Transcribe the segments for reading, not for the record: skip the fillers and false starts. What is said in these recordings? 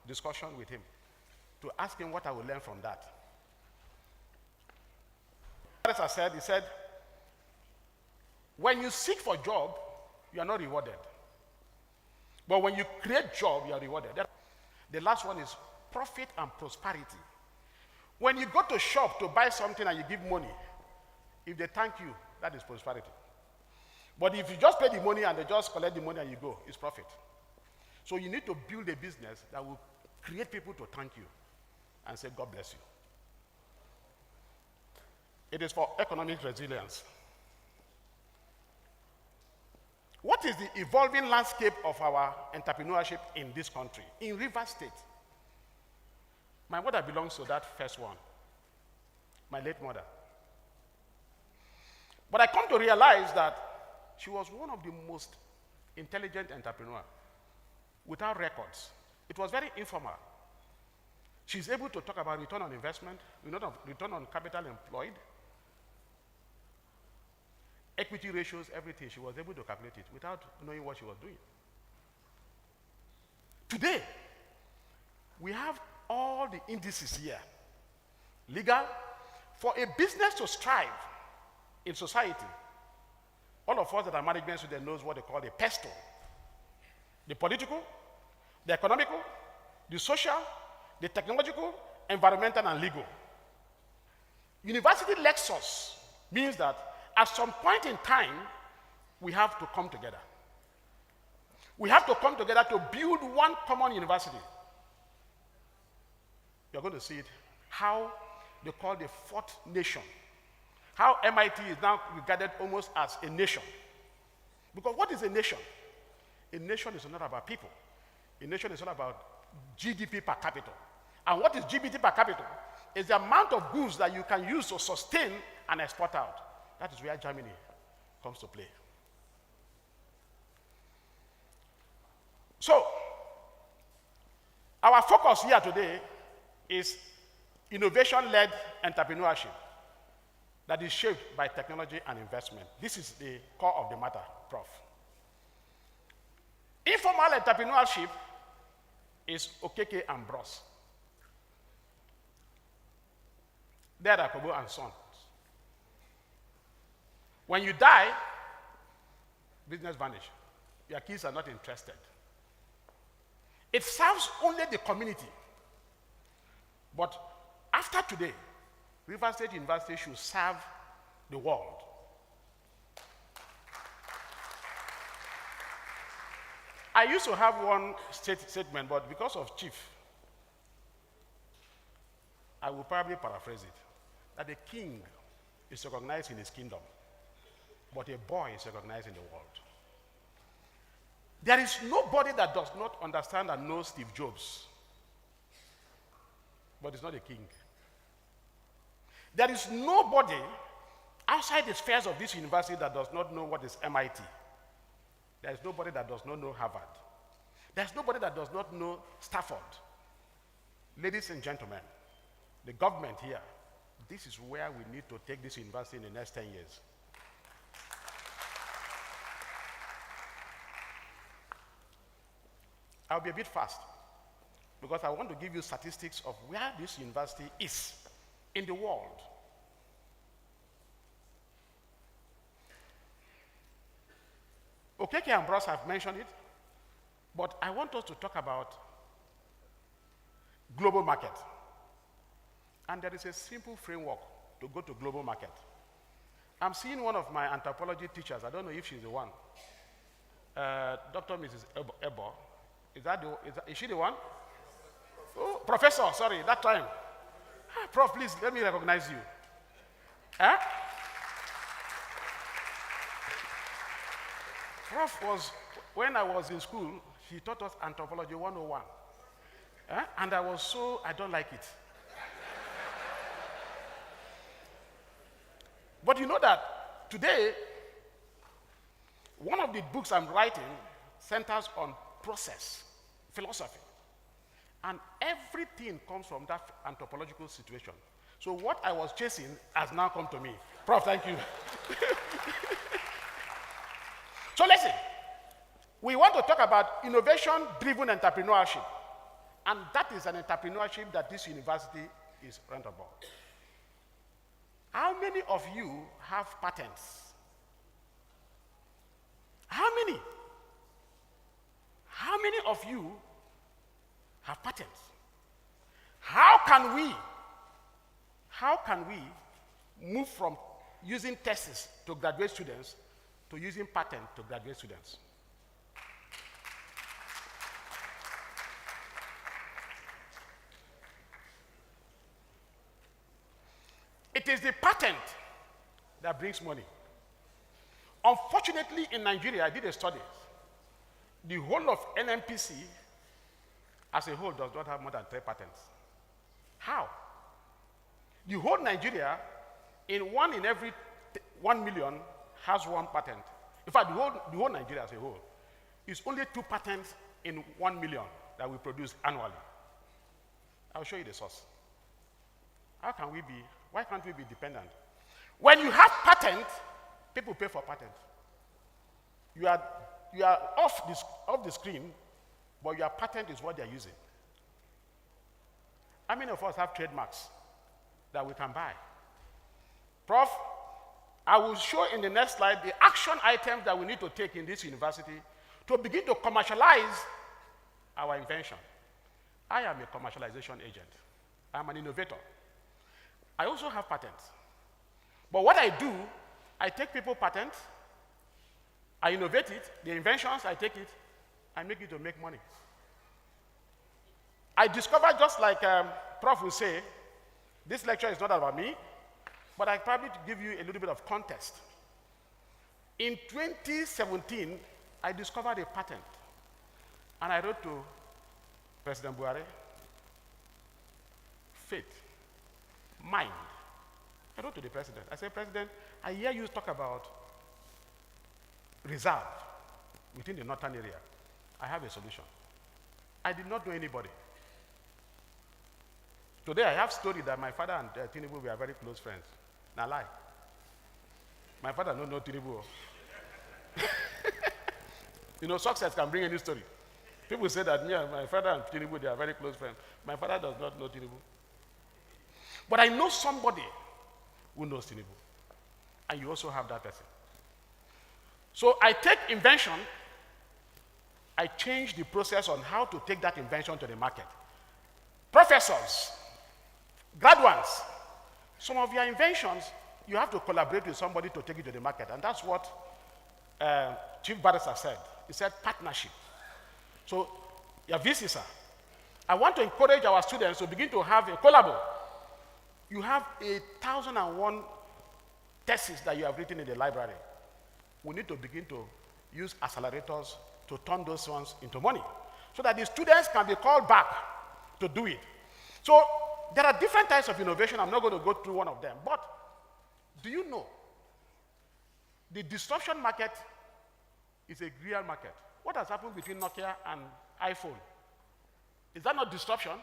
discussion with him to ask him what I would learn from that. As I said, he said, when you seek for a job, you are not rewarded. But when you create job, you are rewarded. The last one is profit and prosperity. When you go to shop to buy something and you give money, if they thank you, that is prosperity. But if you just pay the money and they just collect the money and you go, it's profit. So you need to build a business that will create people to thank you and say, God bless you. It is for economic resilience. What is the evolving landscape of our entrepreneurship in this country? In Rivers State, my mother belongs to that first one, my late mother. But I come to realize that she was one of the most intelligent entrepreneurs without records. It was very informal. She's able to talk about return on investment, return on capital employed, equity ratios, everything. She was able to calculate it without knowing what she was doing. Today, we have all the indices here. Legal. For a business to strive in society, all of us that are management students knows what they call the PESTO. The political, the economical, the social, the technological, environmental, and legal. University Nexus means that at some point in time, we have to come together. We have to come together to build one common university. You're going to see it, how they call the fourth nation. How MIT is now regarded almost as a nation. Because what is a nation? A nation is not about people. A nation is not about GDP per capita. And what is GDP per capita? It's the amount of goods that you can use to sustain and export out. That is where Germany comes to play. So, our focus here today is innovation-led entrepreneurship that is shaped by technology and investment. This is the core of the matter, Prof. Informal entrepreneurship is Okeke and Bros. They're AKOBO and Sons. When you die, business vanish. Your kids are not interested. It serves only the community. But after today, Rivers State University should serve the world. I used to have one statement, but because of Chief, I will probably paraphrase it, that the king is recognized in his kingdom, but a boy is recognized in the world. There is nobody that does not understand and know Steve Jobs, but he's not a king. There is nobody outside the spheres of this university that does not know what is MIT. There is nobody that does not know Harvard. There's nobody that does not know Stanford. Ladies and gentlemen, the government here, this is where we need to take this university in the next 10 years. I'll be a bit fast because I want to give you statistics of where this university is in the world. Okeke and Bros have mentioned it, but I want us to talk about global market. And there is a simple framework to go to global market. I'm seeing one of my anthropology teachers. I don't know if she's the one. Dr. Mrs. Ebo. Is she the one? Oh, Professor, sorry, that time. Prof, please, let me recognize you. Huh? Prof was, when I was in school, he taught us Anthropology 101. And I don't like it. But you know that today, one of the books I'm writing centers on process, philosophy. And everything comes from that anthropological situation. So what I was chasing has now come to me. Prof, thank you. So listen, we want to talk about innovation-driven entrepreneurship And that is an entrepreneurship that this university is run about. How many of you have patents? How many? How many of you have patents? How can we move from using tests to graduate students to using patent to graduate students? It is the patent that brings money. Unfortunately, in Nigeria, I did a study. The whole of NMPC as a whole does not have more than 3 patents. How? The whole Nigeria, one in every 1 million has 1 patent. In fact, the whole Nigeria as a whole is only 2 patents in 1 million that we produce annually. I'll show you the source. Why can't we be dependent? When you have patent, people pay for patent. You are off the screen, but your patent is what they're using. How many of us have trademarks that we can buy? Prof, I will show in the next slide the action items that we need to take in this university to begin to commercialize our invention. I am a commercialization agent. I'm an innovator. I also have patents. But what I do, I take people's patents, I innovate it, the inventions, I take it, I make it to make money. I discovered, just like Prof will say, this lecture is not about me, but I probably give you a little bit of context. In 2017, I discovered a patent, and I wrote to President Buhari, faith, mind. I wrote to the president. I said, President, I hear you talk about reserve within the northern area. I have a solution. I did not know anybody. Today I have story that my father and Tinubu were very close friends. Now lie. My father don't know Tinubu. You know, success can bring any story. People say that me and my father and Tinubu, they are very close friends. My father does not know Tinubu. But I know somebody who knows Tinubu. And you also have that person. So I take invention, I change the process on how to take that invention to the market. Professors, graduates, some of your inventions, you have to collaborate with somebody to take it to the market. And that's what Chief Barrister said. He said partnership. So, your VC, sir, I want to encourage our students to begin to have a collabo. You have 1,001 theses that you have written in the library. We need to begin to use accelerators to turn those ones into money so that the students can be called back to do it. So there are different types of innovation. I'm not going to go through one of them. But do you know the disruption market is a real market? What has happened between Nokia and iPhone? Is that not disruption?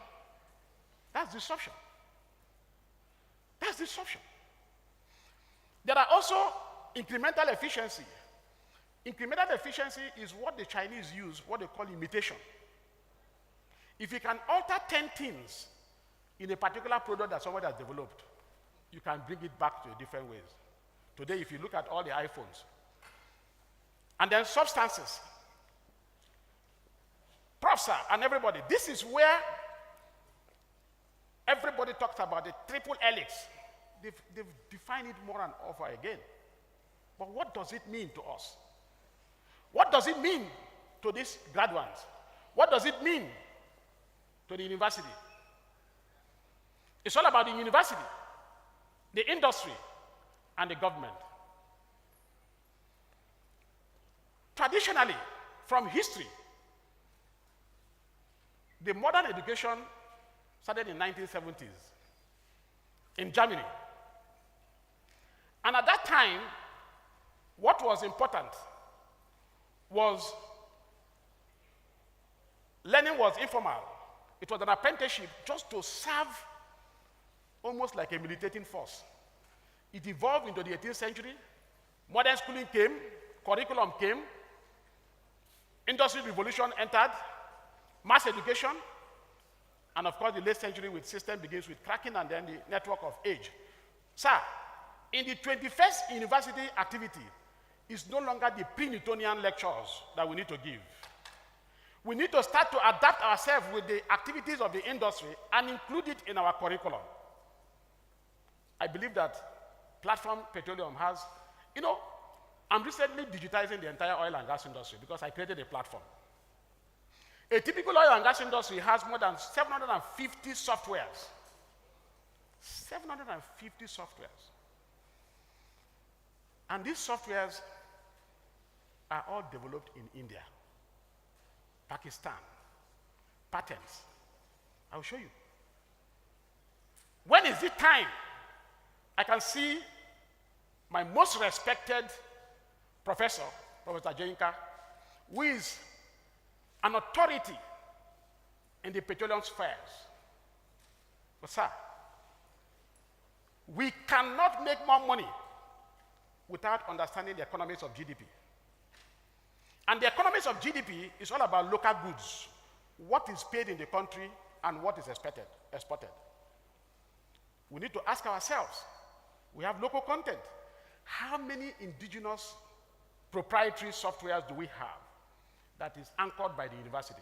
That's disruption. That's disruption. There are also incremental efficiency. Incremental efficiency is what the Chinese use, what they call imitation. If you can alter 10 things in a particular product that somebody has developed, you can bring it back to different ways. Today, if you look at all the iPhones, and then substances, Professor and everybody, this is where everybody talks about the triple helix. They've defined it more and over again. But what does it mean to us? What does it mean to these graduates? What does it mean to the university? It's all about the university, the industry, and the government. Traditionally, from history, the modern education started in the 1970s in Germany. And at that time, what was important was learning was informal. It was an apprenticeship just to serve almost like a militating force. It evolved into the 18th century. Modern schooling came, curriculum came, Industrial Revolution entered, mass education, And of course, the late century with system begins with cracking and then the network of age. Sir, in the 21st university activity, it's no longer the pre-Newtonian lectures that we need to give. We need to start to adapt ourselves with the activities of the industry and include it in our curriculum. I believe that Platform Petroleum has, I'm recently digitizing the entire oil and gas industry because I created a platform. A typical oil and gas industry has more than 750 softwares. 750 softwares. And these softwares are all developed in India, Pakistan, patents. I will show you. When is it time? I can see my most respected professor, Professor Jenka, who is an authority in the petroleum spheres. But sir, we cannot make more money without understanding the economics of GDP. And the economics of GDP is all about local goods, what is paid in the country and what is exported. We need to ask ourselves, we have local content. How many indigenous proprietary softwares do we have that is anchored by the university?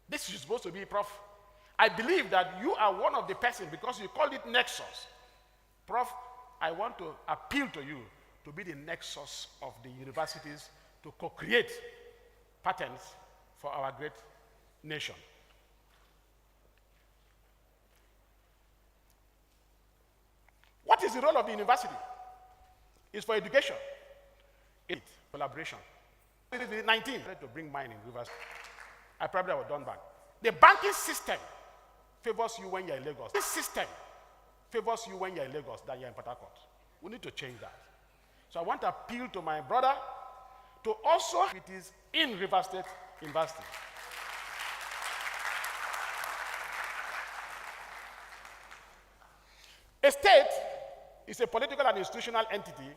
This is supposed to be, Prof. I believe that you are one of the persons because you called it Nexus. Prof, I want to appeal to you to be the nexus of the universities to co-create patents for our great nation. What is the role of the university? It's for education. It's collaboration. It is 19 to bring mine in Rivers. I probably would have done back. The banking system favors you when you're in Lagos. This system favors you when you're in Lagos than you're in Port Harcourt. We need to change that. So I want to appeal to my brother to also, it is in River State University. A state is a political and institutional entity